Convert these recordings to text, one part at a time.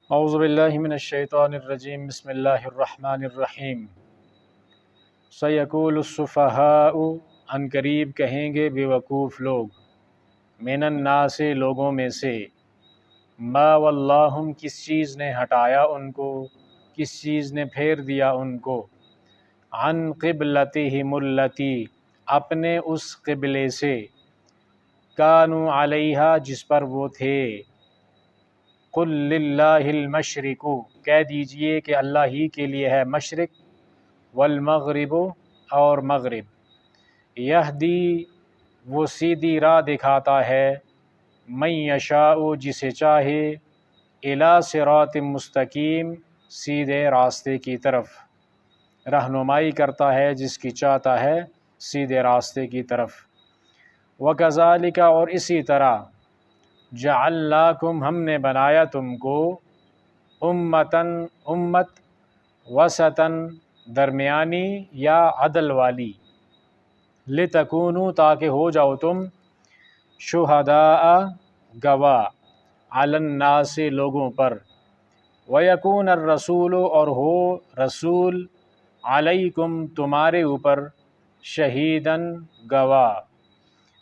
اعوذ باللہ من الشیطان الرجیم بسم اللہ الرحمن الرحیم سیقول السفہاء عن قریب کہیں گے بے وقوف لوگ من الناس لوگوں میں سے ما واللہم کس چیز نے ہٹایا ان کو، کس چیز نے پھیر دیا ان کو، عن قبلتہم التی اپنے اس قبلے سے، کانوا علیہا جس پر وہ تھے، قل للہ المشرق کہہ دیجئے کہ اللہ ہی کے لیے ہے مشرق، والمغرب اور مغرب، یہدی وہ سیدھی راہ دکھاتا ہے، من یشاء جسے چاہے، الی صراط مستقیم سیدھے راستے کی طرف، رہنمائی کرتا ہے جس کی چاہتا ہے سیدھے راستے کی طرف۔ وکذالک اور اسی طرح، جعلناکم ہم نے بنایا تم کو، امتاً امت، وسطاً درمیانی یا عدل والی، لتکونوا تاکہ ہو جاؤ تم، شہداء گواہ، علی الناس لوگوں پر، ویکون الرسول اور ہو رسول، علیکم تمہارے اوپر، شہیداً گواہ،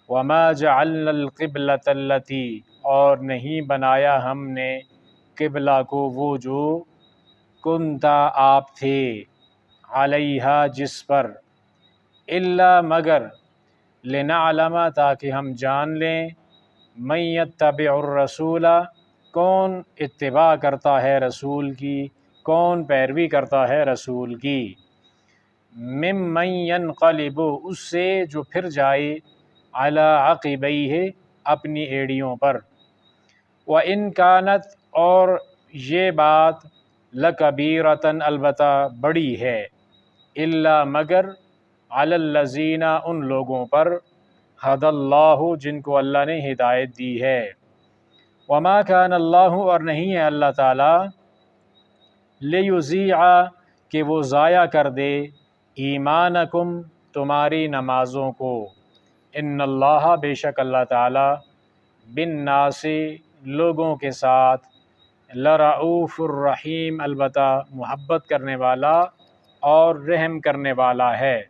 وما جعلنا القبلۃ التی اور نہیں بنایا ہم نے قبلہ کو وہ جو، کنتا آپ تھے، علیہا جس پر، الا مگر، لنعلم تاکہ ہم جان لیں، من یتبع الرسول کون اتباع کرتا ہے رسول کی، کون پیروی کرتا ہے رسول کی، ممن ینقلب اس سے جو پھر جائے، علی عقبیہ اپنی ایڑیوں پر، وَإِنْ كَانَتْ اور یہ بات، لَكَبِيرَةً البتہ بڑی ہے، الا مگر، علی الذین ان لوگوں پر، ہدی اللہ جن کو اللہ نے ہدایت دی ہے، وما کان اللہ اور نہیں ہے اللہ تعالیٰ، لیضیع کہ وہ ضائع کر دے، ایمانکم تمہاری نمازوں کو، ان اللہ بے شک اللہ تعالیٰ، بالناس لوگوں کے ساتھ، لرؤوف الرحیم البتہ محبت کرنے والا اور رحم کرنے والا ہے۔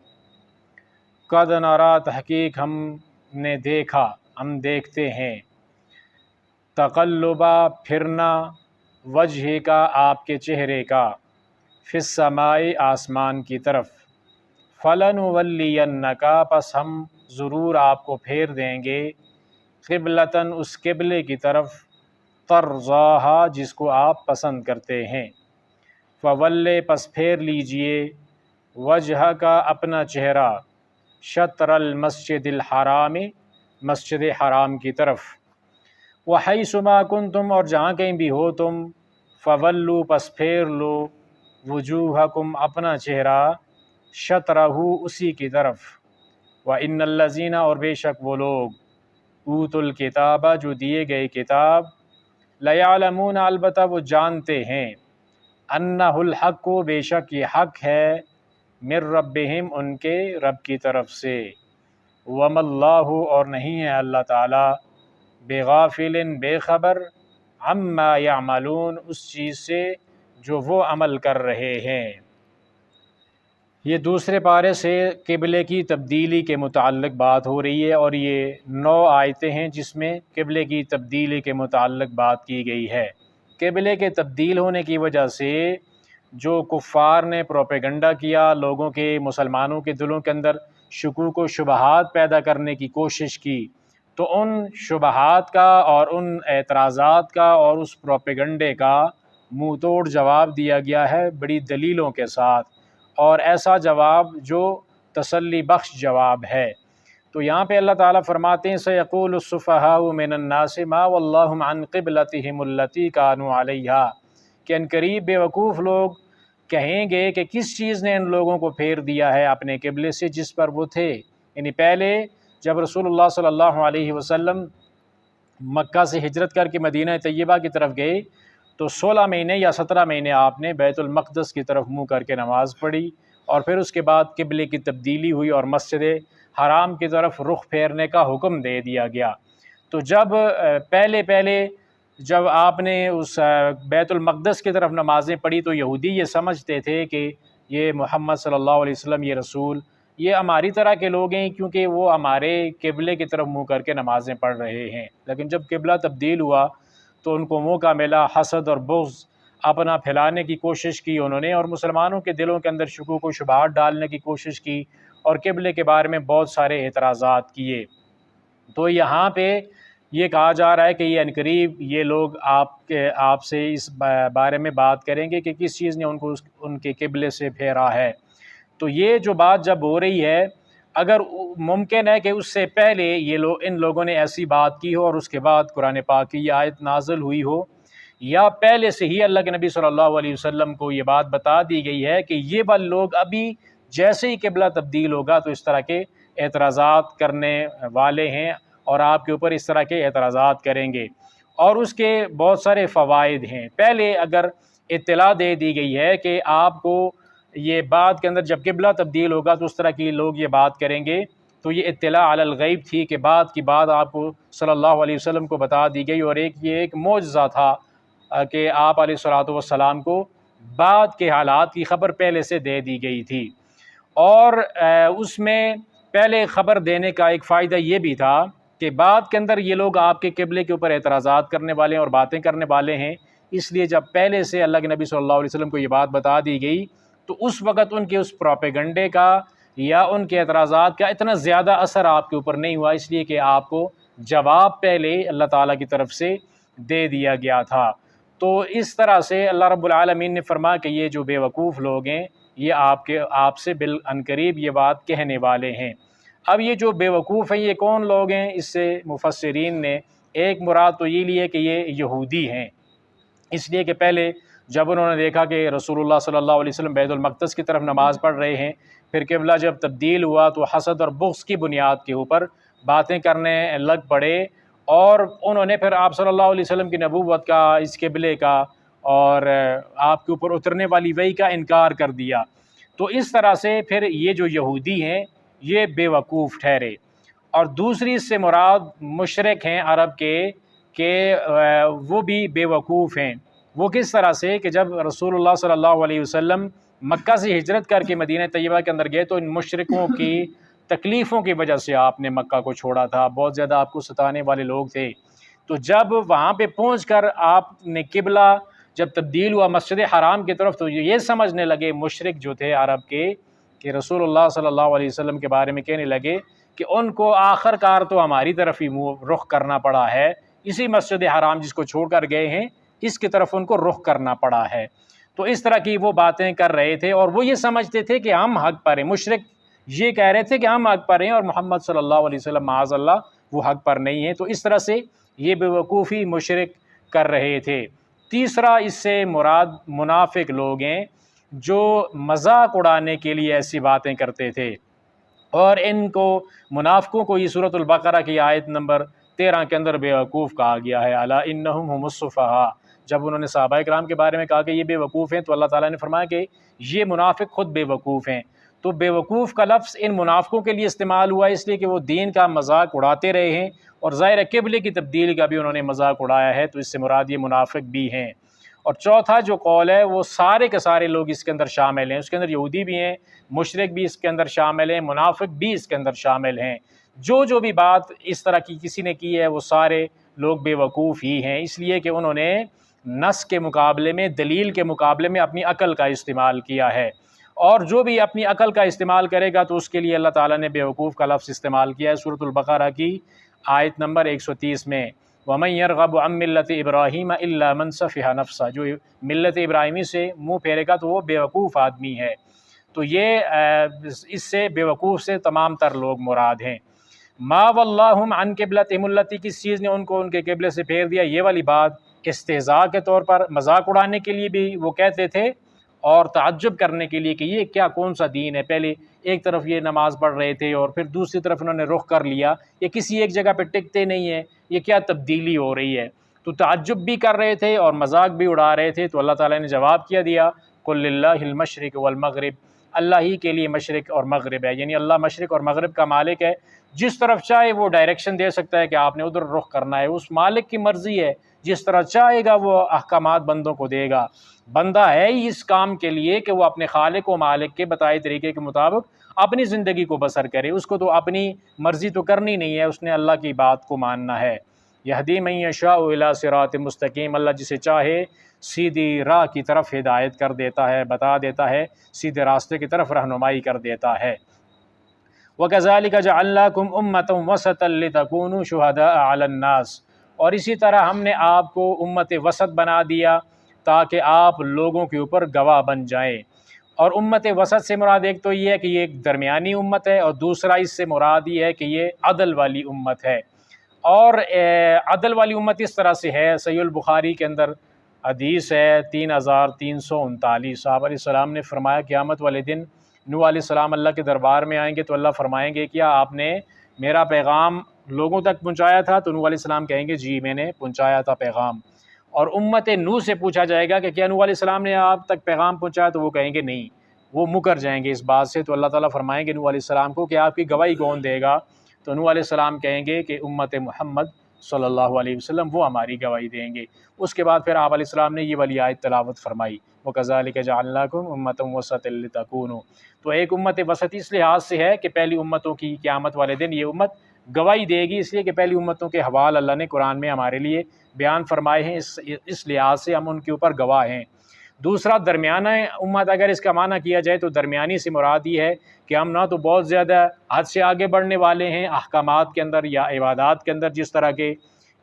قد نری تحقیق ہم نے دیکھا، ہم دیکھتے ہیں، تقلبا پھرنا، وجہ کا آپ کے چہرے کا، فی السماء آسمان کی طرف، فلنولینک پس ہم ضرور آپ کو پھیر دیں گے، قبلتاً اس قبلے کی طرف، ترضاہا جس کو آپ پسند کرتے ہیں، فولے پس پھیر لیجئے، وجہ کا اپنا چہرہ، شطر المسجد الحرام مسجد حرام کی طرف، وحیث ما کنتم اور جہاں کہیں بھی ہو تم، فولو پس پھیر لو، وجوہکم اپنا چہرہ، شطرہ اسی کی طرف، وَإِنَّ الَّذِينَ اور بے شک وہ لوگ، اوتوا الکتاب جو دیے گئے کتاب، لَيَعْلَمُونَ البتہ وہ جانتے ہیں، أَنَّهُ الْحَقُّ بے شک یہ حق ہے، من ربہم ان کے رب کی طرف سے، وَمَا اللَّهُ اور نہیں ہے اللہ تعالیٰ، بغافل بے خبر، عما یعملون اس چیز سے جو وہ عمل کر رہے ہیں۔ یہ دوسرے پارے سے قبلے کی تبدیلی کے متعلق بات ہو رہی ہے، اور یہ 9 آیتیں ہیں جس میں قبلے کی تبدیلی کے متعلق بات کی گئی ہے۔ قبلے کے تبدیل ہونے کی وجہ سے جو کفار نے پروپیگنڈا کیا، لوگوں کے، مسلمانوں کے دلوں کے اندر شکوک و شبہات پیدا کرنے کی کوشش کی، تو ان شبہات کا اور ان اعتراضات کا اور اس پروپیگنڈے کا منہ توڑ جواب دیا گیا ہے بڑی دلیلوں کے ساتھ، اور ایسا جواب جو تسلی بخش جواب ہے۔ تو یہاں پہ اللہ تعالیٰ فرماتے ہیں، سیقول السفہاء من الناس ما واللہم عن قبلتہم التی کانوا علیہا، کہ ان قریب بے وقوف لوگ کہیں گے کہ کس چیز نے ان لوگوں کو پھیر دیا ہے اپنے قبلے سے جس پر وہ تھے۔ یعنی پہلے جب رسول اللہ صلی اللہ علیہ وسلم مکہ سے ہجرت کر کے مدینہ طیبہ کی طرف گئے تو 16 مہینے یا 17 مہینے آپ نے بیت المقدس کی طرف منہ کر کے نماز پڑھی، اور پھر اس کے بعد قبلے کی تبدیلی ہوئی اور مسجد حرام کی طرف رخ پھیرنے کا حکم دے دیا گیا۔ تو جب پہلے جب آپ نے اس بیت المقدس کی طرف نمازیں پڑھی تو یہودی یہ سمجھتے تھے کہ یہ محمد صلی اللہ علیہ وسلم، یہ رسول، یہ ہماری طرح کے لوگ ہیں، کیونکہ وہ ہمارے قبلے کی طرف منہ کر کے نمازیں پڑھ رہے ہیں۔ لیکن جب قبلہ تبدیل ہوا تو ان کو موقع ملا حسد اور بغض اپنا پھیلانے کی کوشش کی انہوں نے، اور مسلمانوں کے دلوں کے اندر شکوک و شبہات ڈالنے کی کوشش کی، اور قبلے کے بارے میں بہت سارے اعتراضات کیے۔ تو یہاں پہ یہ کہا جا رہا ہے کہ یہ عنقریب یہ لوگ آپ سے اس بارے میں بات کریں گے کہ کس چیز نے ان کو ان کے قبلے سے پھیرا ہے۔ تو یہ جو بات جب ہو رہی ہے، اگر ممکن ہے کہ اس سے پہلے ان لوگوں نے ایسی بات کی ہو اور اس کے بعد قرآن پاک کی یہ آیت نازل ہوئی ہو، یا پہلے سے ہی اللہ کے نبی صلی اللہ علیہ وسلم کو یہ بات بتا دی گئی ہے کہ یہ بل لوگ ابھی جیسے ہی قبلہ تبدیل ہوگا تو اس طرح کے اعتراضات کرنے والے ہیں، اور آپ کے اوپر اس طرح کے اعتراضات کریں گے، اور اس کے بہت سارے فوائد ہیں۔ پہلے اگر اطلاع دے دی گئی ہے کہ آپ کو یہ بات کے اندر جب قبلہ تبدیل ہوگا تو اس طرح کی لوگ یہ بات کریں گے، تو یہ اطلاع علی الغیب تھی کہ بات کی بات آپ کو صلی اللہ علیہ وسلم کو بتا دی گئی، اور یہ ایک معجزہ تھا کہ آپ علیہ الصلوۃ والسلام کو بعد کے حالات کی خبر پہلے سے دے دی گئی تھی۔ اور اس میں پہلے خبر دینے کا ایک فائدہ یہ بھی تھا کہ بعد کے اندر یہ لوگ آپ کے قبلے کے اوپر اعتراضات کرنے والے ہیں اور باتیں کرنے والے ہیں، اس لیے جب پہلے سے اللہ کے نبی صلی اللہ علیہ وسلم کو یہ بات بتا دی گئی تو اس وقت ان کے اس پروپیگنڈے کا یا ان کے اعتراضات کا اتنا زیادہ اثر آپ کے اوپر نہیں ہوا، اس لیے کہ آپ کو جواب پہلے اللہ تعالیٰ کی طرف سے دے دیا گیا تھا۔ تو اس طرح سے اللہ رب العالمین نے فرمایا کہ یہ جو بے وقوف لوگ ہیں یہ آپ سے بالعنقریب یہ بات کہنے والے ہیں۔ اب یہ جو بے وقوف ہیں یہ کون لوگ ہیں؟ اس سے مفسرین نے ایک مراد تو یہ لی ہے کہ یہ یہودی ہیں، اس لیے کہ پہلے جب انہوں نے دیکھا کہ رسول اللہ صلی اللہ علیہ وسلم بیت المقدس کی طرف نماز پڑھ رہے ہیں، پھر قبلہ جب تبدیل ہوا تو حسد اور بغض کی بنیاد کے اوپر باتیں کرنے لگ پڑے، اور انہوں نے پھر آپ صلی اللہ علیہ وسلم کی نبوت کا، اس قبلے کا اور آپ کے اوپر اترنے والی وحی کا انکار کر دیا۔ تو اس طرح سے پھر یہ جو یہودی ہیں یہ بے وقوف ٹھہرے۔ اور دوسری اس سے مراد مشرک ہیں عرب کے کہ وہ بھی بے وقوف ہیں۔ وہ کس طرح سے کہ جب رسول اللہ صلی اللہ علیہ وسلم مکہ سے ہجرت کر کے مدینہ طیبہ کے اندر گئے تو ان مشرکوں کی تکلیفوں کی وجہ سے آپ نے مکہ کو چھوڑا تھا، بہت زیادہ آپ کو ستانے والے لوگ تھے۔ تو جب وہاں پہ پہنچ کر آپ نے قبلہ جب تبدیل ہوا مسجد حرام کی طرف تو یہ سمجھنے لگے مشرک جو تھے عرب کے کہ رسول اللہ صلی اللہ علیہ وسلم کے بارے میں کہنے لگے کہ ان کو آخر کار تو ہماری طرف ہی رخ کرنا پڑا ہے، اسی مسجد حرام جس کو چھوڑ کر گئے ہیں اس کی طرف ان کو رخ کرنا پڑا ہے۔ تو اس طرح کی وہ باتیں کر رہے تھے، اور وہ یہ سمجھتے تھے کہ ہم حق پر ہیں۔ مشرک یہ کہہ رہے تھے کہ ہم حق پر ہیں اور محمد صلی اللہ علیہ وسلم معاذ اللہ وہ حق پر نہیں ہیں۔ تو اس طرح سے یہ بے وقوفی مشرک کر رہے تھے۔ تیسرا اس سے مراد منافق لوگ ہیں جو مذاق اڑانے کے لیے ایسی باتیں کرتے تھے، اور ان کو منافقوں کو یہ سورۃ البقرہ کی آیت نمبر 13 کے اندر بے وقوف کہا گیا ہے۔ الا انہم هم السفہاء، جب انہوں نے صحابہ کرام کے بارے میں کہا کہ یہ بے وقوف ہیں تو اللہ تعالیٰ نے فرمایا کہ یہ منافق خود بے وقوف ہیں۔ تو بے وقوف کا لفظ ان منافقوں کے لیے استعمال ہوا اس لیے کہ وہ دین کا مذاق اڑاتے رہے ہیں، اور ظاہر قبلے کی تبدیلی کا بھی انہوں نے مذاق اڑایا ہے، تو اس سے مراد یہ منافق بھی ہیں۔ اور چوتھا جو قول ہے وہ سارے کے سارے لوگ اس کے اندر شامل ہیں، اس کے اندر یہودی بھی ہیں، مشرک بھی اس کے اندر شامل ہیں، منافق بھی اس کے اندر شامل ہیں۔ جو بھی بات اس طرح کی کسی نے کی ہے وہ سارے لوگ بے وقوف ہی ہیں، اس لیے کہ انہوں نے نص کے مقابلے میں، دلیل کے مقابلے میں اپنی عقل کا استعمال کیا ہے، اور جو بھی اپنی عقل کا استعمال کرے گا تو اس کے لیے اللہ تعالیٰ نے بے وقوف کا لفظ استعمال کیا ہے سورۃ البقرہ کی آیت نمبر 130 میں۔ وَمَن يَرْغَبُ عَن مِّلَّةِ إِبْرَاهِيمَ إِلَّا مَن سَفِهَ نَفْسَهُ، جو ملت ابراہیمی سے منہ پھیرے گا تو وہ بے وقوف آدمی ہے۔ تو یہ اس سے بے وقوف سے تمام تر لوگ مراد ہیں۔ ما وَلَّاهُمْ عَن قِبْلَتِهِمُ الَّتِي، کس چیز نے ان کو ان کے قبلے سے پھیر دیا، یہ والی بات استہزاء کے طور پر مذاق اڑانے کے لیے بھی وہ کہتے تھے، اور تعجب کرنے کے لیے کہ یہ کیا کون سا دین ہے۔ پہلے ایک طرف یہ نماز پڑھ رہے تھے اور پھر دوسری طرف انہوں نے رخ کر لیا، یہ کسی ایک جگہ پہ ٹکتے نہیں ہیں، یہ کیا تبدیلی ہو رہی ہے۔ تو تعجب بھی کر رہے تھے اور مذاق بھی اڑا رہے تھے، تو اللہ تعالیٰ نے جواب کیا دیا قل للہ المشرق والمغرب، اللہ ہی کے لیے مشرق اور مغرب ہے، یعنی اللہ مشرق اور مغرب کا مالک ہے، جس طرف چاہے وہ ڈائریکشن دے سکتا ہے کہ آپ نے ادھر رخ کرنا ہے، اس مالک کی مرضی ہے، جس طرح چاہے گا وہ احکامات بندوں کو دے گا۔ بندہ ہے ہی اس کام کے لیے کہ وہ اپنے خالق و مالک کے بتائے طریقے کے مطابق اپنی زندگی کو بسر کرے، اس کو تو اپنی مرضی تو کرنی نہیں ہے، اس نے اللہ کی بات کو ماننا ہے۔ یہدی من یشاء الی صراط مستقیم، اللہ جسے چاہے سیدھی راہ کی طرف ہدایت کر دیتا ہے، بتا دیتا ہے، سیدھے راستے کی طرف رہنمائی کر دیتا ہے۔ وَكَذَلِكَ جَعَلْنَاكُمْ أُمَّةً وَسَطًا لِتَكُونُوا شُهَدَاءَ عَلَى النَّاسِ، اور اسی طرح ہم نے آپ کو امت وسط بنا دیا تاکہ آپ لوگوں کے اوپر گواہ بن جائیں۔ اور امت وسط سے مراد ایک تو یہ ہے کہ یہ ایک درمیانی امت ہے، اور دوسرا اس سے مراد یہ ہے کہ یہ عدل والی امت ہے۔ اور عدل والی امت اس طرح سے ہے، صحیح البخاری کے اندر حدیث ہے 3339، آپ علیہ السلام نے فرمایا قیامت والے دن نوح علیہ السلام اللہ کے دربار میں آئیں گے تو اللہ فرمائیں گے کیا آپ نے میرا پیغام لوگوں تک پہنچایا تھا؟ تو نوح علیہ السلام کہیں گے جی میں نے پہنچایا تھا پیغام۔ اور امت نوح سے پوچھا جائے گا کہ کیا نوح علیہ السلام نے آپ تک پیغام پہنچایا؟ تو وہ کہیں گے نہیں، وہ مکر جائیں گے اس بات سے۔ تو اللہ تعالیٰ فرمائیں گے نوح علیہ السلام کو کہ آپ کی گواہی کون دے گا؟ تو نوح علیہ السلام کہیں گے کہ امت محمد صلی اللہ علیہ وسلم وہ ہماری گواہی دیں گے۔ اس کے بعد پھر آپ علیہ السلام نے یہ والی آیت تلاوت فرمائی، وَكَذَلِكَ جَعَلْنَاكُمْ أُمَّةً وَسَطًا لِتَكُونُوا۔ تو ایک امت وسط اس لحاظ سے ہے کہ پہلی امتوں کی قیامت والے دن یہ امت گواہی دے گی، اس لیے کہ پہلی امتوں کے حوال اللہ نے قرآن میں ہمارے لیے بیان فرمائے ہیں، اس لحاظ سے ہم ان کے اوپر گواہ ہیں۔ دوسرا درمیانہ امت، اگر اس کا معنی کیا جائے تو درمیانی سے مراد یہ ہے کہ ہم نہ تو بہت زیادہ حد سے آگے بڑھنے والے ہیں احکامات کے اندر یا عبادات کے اندر، جس طرح کے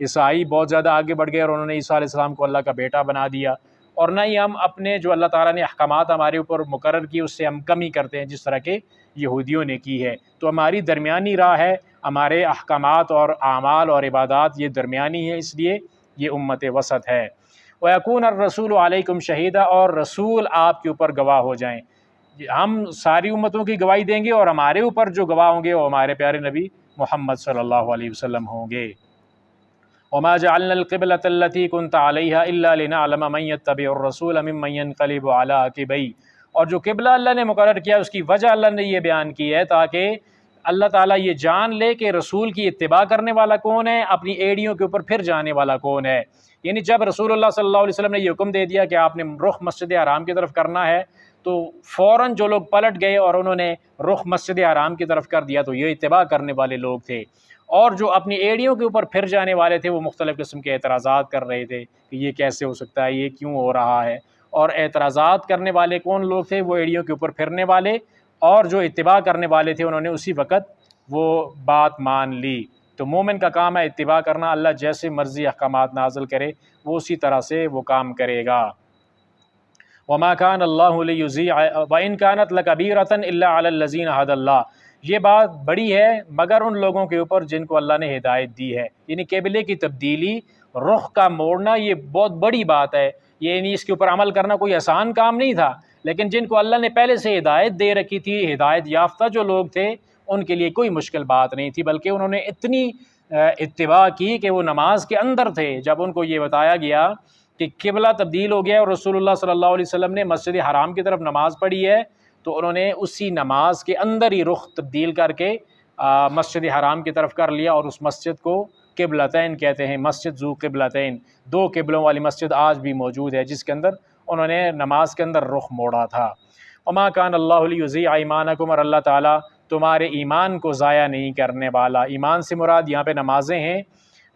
عیسائی بہت زیادہ آگے بڑھ گئے اور انہوں نے عیسیٰ علیہ السلام کو اللہ کا بیٹا بنا دیا، اور نہ ہی ہم اپنے جو اللہ تعالیٰ نے احکامات ہمارے اوپر مقرر کی اس سے ہم کمی کرتے ہیں جس طرح کے یہودیوں نے کی ہے۔ تو ہماری درمیانی راہ ہے، ہمارے احکامات اور اعمال اور عبادات یہ درمیانی ہیں، اس لیے یہ امت وسط ہے۔ وَيَكُونَ الرَّسُولُ عَلَيْكُمْ شَهِيدًا، اور رسول آپ کے اوپر گواہ ہو جائیں۔ ہم ساری امتوں کی گواہی دیں گے اور ہمارے اوپر جو گواہ ہوں گے وہ ہمارے پیارے نبی محمد صلی اللہ علیہ وسلم ہوں گے۔ وَمَا جَعَلْنَا الْقِبْلَةَ الَّتِي كُنْتَ عَلَيْهَا إِلَّا لِنَعْلَمَ مَن يَتَّبِعُ الرَّسُولَ مِمَّن يَنقَلِبُ عَلَىٰ عَقِبَيْهِ، اور جو قبلہ اللہ نے مقرر کیا اس کی وجہ اللہ نے یہ بیان کی ہے تاکہ اللہ تعالیٰ یہ جان لے کہ رسول کی اتباع کرنے والا کون ہے، اپنی ایڑیوں کے اوپر پھر جانے والا کون ہے۔ یعنی جب رسول اللہ صلی اللہ علیہ وسلم نے یہ حکم دے دیا کہ آپ نے رخ مسجد حرام کی طرف کرنا ہے تو فوراً جو لوگ پلٹ گئے اور انہوں نے رخ مسجد حرام کی طرف کر دیا تو یہ اتباع کرنے والے لوگ تھے، اور جو اپنی ایڑیوں کے اوپر پھر جانے والے تھے وہ مختلف قسم کے اعتراضات کر رہے تھے کہ یہ کیسے ہو سکتا ہے، یہ کیوں ہو رہا ہے۔ اور اعتراضات کرنے والے کون لوگ تھے؟ وہ ایڑیوں کے اوپر پھرنے والے، اور جو اتباع کرنے والے تھے انہوں نے اسی وقت وہ بات مان لی۔ تو مومن کا کام ہے اتباع کرنا، اللہ جیسے مرضی احکامات نازل کرے وہ اسی طرح سے وہ کام کرے گا۔ وَمَا كَانَ اللَّهُ لِيُضِيعَ وَإِن كَانَتْ لَكَبِيرَةً إِلَّا عَلَى الَّذِينَ هَدَى اللَّهُ، یہ بات بڑی ہے مگر ان لوگوں کے اوپر جن کو اللہ نے ہدایت دی ہے، یعنی قبلے کی تبدیلی، رخ کا موڑنا یہ بہت بڑی بات ہے، یعنی اس کے اوپر عمل کرنا کوئی آسان کام نہیں تھا، لیکن جن کو اللہ نے پہلے سے ہدایت دے رکھی تھی، ہدایت یافتہ جو لوگ تھے ان کے لیے کوئی مشکل بات نہیں تھی، بلکہ انہوں نے اتنی اتباع کی کہ وہ نماز کے اندر تھے۔ جب ان کو یہ بتایا گیا کہ قبلہ تبدیل ہو گیا اور رسول اللہ صلی اللہ علیہ وسلم نے مسجد حرام کی طرف نماز پڑھی ہے تو انہوں نے اسی نماز کے اندر ہی رخ تبدیل کر کے مسجد حرام کی طرف کر لیا، اور اس مسجد کو قبلتین کہتے ہیں، مسجد ذو قبلتین، دو قبلوں والی مسجد آج بھی موجود ہے جس کے اندر انہوں نے نماز کے اندر رخ موڑا تھا۔ وما کان اللہ لیضیع ایمانکم، اور اللہ تعالیٰ تمہارے ایمان کو ضائع نہیں کرنے والا۔ ایمان سے مراد یہاں پہ نمازیں ہیں۔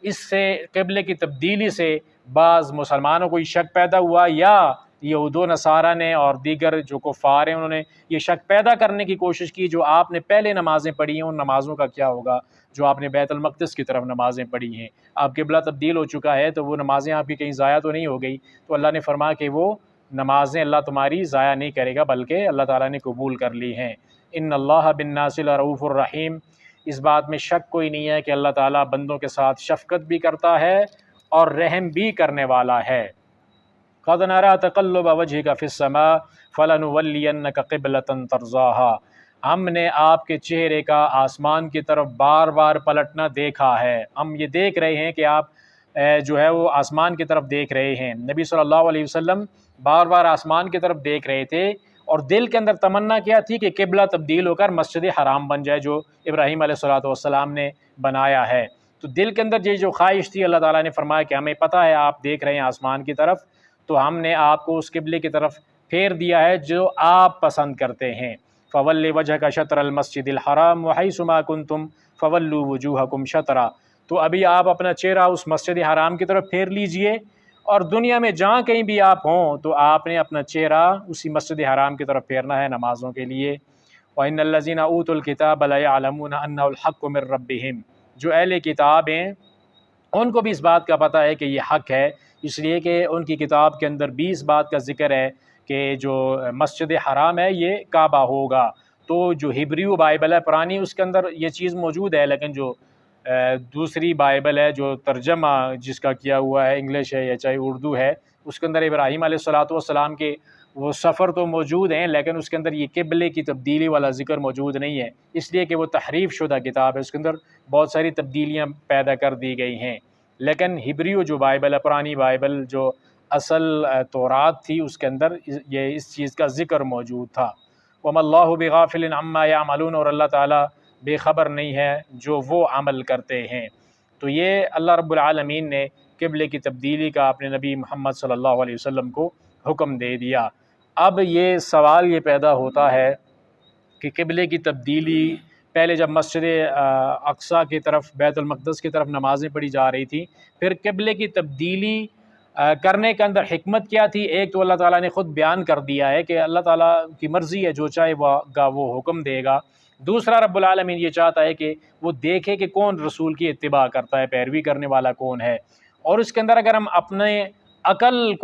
اس سے قبلے کی تبدیلی سے بعض مسلمانوں کو یہ شک پیدا ہوا، یا یہود و نصارہ نے اور دیگر جو کفار ہیں انہوں نے یہ شک پیدا کرنے کی کوشش کی جو آپ نے پہلے نمازیں پڑھی ہیں ان نمازوں کا کیا ہوگا جو آپ نے بیت المقدس کی طرف نمازیں پڑھی ہیں۔ اب قبلہ تبدیل ہو چکا ہے تو وہ نمازیں آپ کی کہیں ضائع تو نہیں ہو گئی؟ تو اللہ نے فرمایا کہ وہ نمازیں اللہ تمہاری ضائع نہیں کرے گا بلکہ اللہ تعالیٰ نے قبول کر لی ہیں۔ ان اللہ بالناس لرؤوف الرحیم، اس بات میں شک کوئی نہیں ہے کہ اللہ تعالیٰ بندوں کے ساتھ شفقت بھی کرتا ہے اور رحم بھی کرنے والا ہے۔ قد نری تقلب وجهک فی السماء فلنولینک قبلۃ ترضاها، ہم نے آپ کے چہرے کا آسمان کی طرف بار بار پلٹنا دیکھا ہے۔ ہم یہ دیکھ رہے ہیں کہ آپ جو ہے وہ آسمان کی طرف دیکھ رہے ہیں۔ نبی صلی اللہ علیہ وسلم بار بار آسمان کی طرف دیکھ رہے تھے اور دل کے اندر تمنا کیا تھی کہ قبلہ تبدیل ہو کر مسجد حرام بن جائے جو ابراہیم علیہ الصلوۃ والسلام نے بنایا ہے۔ تو دل کے اندر یہ جو خواہش تھی، اللہ تعالیٰ نے فرمایا کہ ہمیں پتہ ہے آپ دیکھ رہے ہیں آسمان کی طرف، تو ہم نے آپ کو اس قبلے کی طرف پھیر دیا ہے جو آپ پسند کرتے ہیں۔ فَوَلِّ وَجْهَكَ شَطْرَ الْمَسْجِدِ الْحَرَامِ وَحَيْثُ مَا كُنْتُمْ فَوَلُّوا وُجُوهَكُمْ شَطْرَهُ۔ تو ابھی آپ اپنا چہرہ اس مسجد حرام کی طرف پھیر لیجئے، اور دنیا میں جہاں کہیں بھی آپ ہوں تو آپ نے اپنا چہرہ اسی مسجد حرام کی طرف پھیرنا ہے نمازوں کے لیے۔ وَإِنَّ الَّذِينَ أُوتُوا الْكِتَابَ لَيَعْلَمُونَ أَنَّهُ الْحَقُّ مِن رَّبِّهِمْ، جو اہل کتاب ہیں ان کو بھی اس بات کا پتہ ہے کہ یہ حق ہے، اس لیے کہ ان کی کتاب کے اندر بھی اس بات کا ذکر ہے کہ جو مسجد حرام ہے یہ کعبہ ہوگا۔ تو جو ہبریو بائبل ہے پرانی، اس کے اندر یہ چیز موجود ہے، لیکن جو دوسری بائبل ہے جو ترجمہ جس کا کیا ہوا ہے، انگلش ہے یا چاہے اردو ہے، اس کے اندر ابراہیم علیہ الصلوۃ والسلام کے وہ سفر تو موجود ہیں، لیکن اس کے اندر یہ قبلے کی تبدیلی والا ذکر موجود نہیں ہے، اس لیے کہ وہ تحریف شدہ کتاب ہے، اس کے اندر بہت ساری تبدیلیاں پیدا کر دی گئی ہیں۔ لیکن ہبریو جو بائبل ہے، پرانی بائبل جو اصل تورات تھی، اس کے اندر یہ اس چیز کا ذکر موجود تھا۔ وَمَا اللَّهُ بِغَافِلٍ عَمَّا يَعْمَلُونَ، اور اللہ تعالیٰ بے خبر نہیں ہے جو وہ عمل کرتے ہیں۔ تو یہ اللہ رب العالمین نے قبلے کی تبدیلی کا اپنے نبی محمد صلی اللہ علیہ وسلم کو حکم دے دیا۔ اب یہ سوال یہ پیدا ہوتا ہے کہ قبلے کی تبدیلی، پہلے جب مسجد اقصیٰ کی طرف، بیت المقدس کی طرف نمازیں پڑھی جا رہی تھیں، پھر قبلے کی تبدیلی کرنے کے اندر حکمت کیا تھی؟ ایک تو اللہ تعالیٰ نے خود بیان کر دیا ہے کہ اللہ تعالیٰ کی مرضی ہے، جو چاہے وہ حکم دے گا۔ دوسرا، رب العالمین یہ چاہتا ہے کہ وہ دیکھے کہ کون رسول کی اتباع کرتا ہے، پیروی کرنے والا کون ہے، اور اس کے اندر اگر ہم اپنے عقل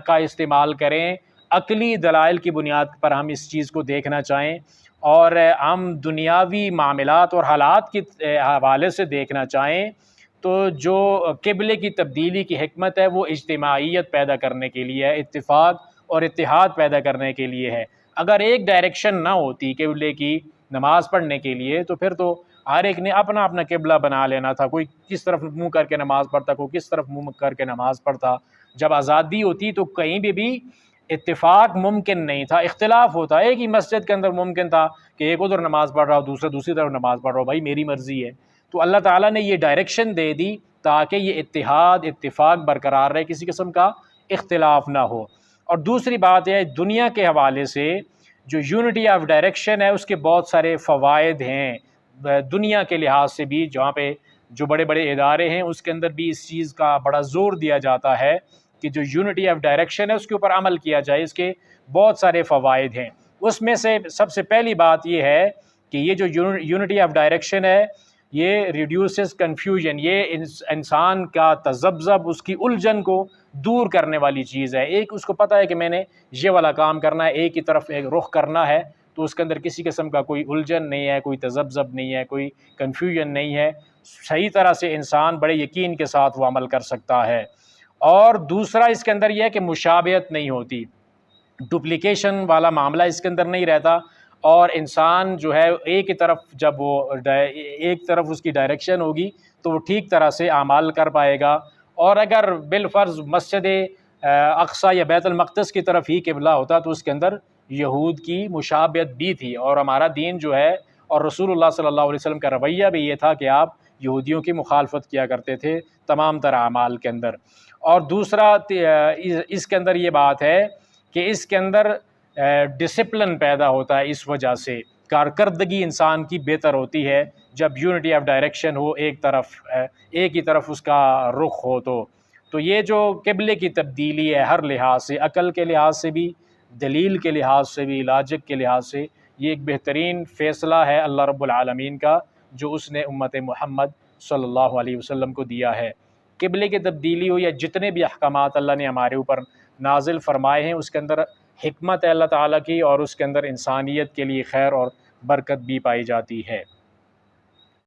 کا استعمال کریں، عقلی دلائل کی بنیاد پر ہم اس چیز کو دیکھنا چاہیں، اور ہم دنیاوی معاملات اور حالات کے حوالے سے دیکھنا چاہیں، تو جو قبلے کی تبدیلی کی حکمت ہے وہ اجتماعیت پیدا کرنے کے لیے ہے، اتفاق اور اتحاد پیدا کرنے کے لیے ہے۔ اگر ایک ڈائریکشن نہ ہوتی قبلے کی نماز پڑھنے کے لیے، تو پھر تو ہر ایک نے اپنا اپنا قبلہ بنا لینا تھا، کوئی کس طرف منہ کر کے نماز پڑھتا، کوئی کس طرف منہ کر کے نماز پڑھتا۔ جب آزادی ہوتی تو کہیں بھی اتفاق ممکن نہیں تھا، اختلاف ہوتا۔ ایک ہی مسجد کے اندر ممکن تھا کہ ایک ادھر نماز پڑھ رہا ہو، دوسرا دوسری طرف نماز پڑھ رہا ہو، بھائی میری مرضی ہے۔ تو اللہ تعالیٰ نے یہ ڈائریکشن دے دی تاکہ یہ اتحاد، اتفاق برقرار رہے، کسی قسم کا اختلاف نہ ہو۔ اور دوسری بات یہ ہے، دنیا کے حوالے سے جو یونٹی آف ڈائریکشن ہے اس کے بہت سارے فوائد ہیں، دنیا کے لحاظ سے بھی، جہاں پہ جو بڑے بڑے ادارے ہیں اس کے اندر بھی اس چیز کا بڑا زور دیا جاتا ہے کہ جو یونٹی آف ڈائریکشن ہے اس کے اوپر عمل کیا جائے، اس کے بہت سارے فوائد ہیں۔ اس میں سے سب سے پہلی بات یہ ہے کہ یہ جو یونٹی آف ڈائریکشن ہے یہ ریڈیوسز کنفیوژن، یہ انسان کا تذبذب، اس کی الجھن کو دور کرنے والی چیز ہے۔ ایک اس کو پتہ ہے کہ میں نے یہ والا کام کرنا ہے، ایک ہی طرف ایک رخ کرنا ہے، تو اس کے اندر کسی قسم کا کوئی الجھن نہیں ہے، کوئی تذبذب نہیں ہے، کوئی کنفیوژن نہیں ہے، صحیح طرح سے انسان بڑے یقین کے ساتھ وہ عمل کر سکتا ہے۔ اور دوسرا اس کے اندر یہ ہے کہ مشابہت نہیں ہوتی، ڈپلیکیشن والا معاملہ اس کے اندر نہیں رہتا، اور انسان جو ہے ایک ہی طرف، جب وہ ایک طرف اس کی ڈائریکشن ہوگی تو وہ ٹھیک طرح سے اعمال کر پائے گا۔ اور اگر بالفرض مسجد اقصیٰ یا بیت المقدس کی طرف ہی قبلہ ہوتا تو اس کے اندر یہود کی مشابہت بھی تھی، اور ہمارا دین جو ہے اور رسول اللہ صلی اللہ علیہ وسلم کا رویہ بھی یہ تھا کہ آپ یہودیوں کی مخالفت کیا کرتے تھے تمام تر اعمال کے اندر۔ اور دوسرا اس کے اندر یہ بات ہے کہ اس کے اندر ڈسپلن پیدا ہوتا ہے، اس وجہ سے کارکردگی انسان کی بہتر ہوتی ہے جب یونٹی آف ڈائریکشن ہو، ایک ہی طرف اس کا رخ ہو۔ تو یہ جو قبلے کی تبدیلی ہے، ہر لحاظ سے، عقل کے لحاظ سے بھی، دلیل کے لحاظ سے بھی، لاجک کے لحاظ سے، یہ ایک بہترین فیصلہ ہے اللہ رب العالمین کا جو اس نے امت محمد صلی اللہ علیہ وسلم کو دیا ہے۔ قبلے کی تبدیلی ہو یا جتنے بھی احکامات اللہ نے ہمارے اوپر نازل فرمائے ہیں، اس کے اندر حکمت ہے اللہ تعالیٰ کی، اور اس کے اندر انسانیت کے لیے خیر اور برکت بھی پائی جاتی ہے۔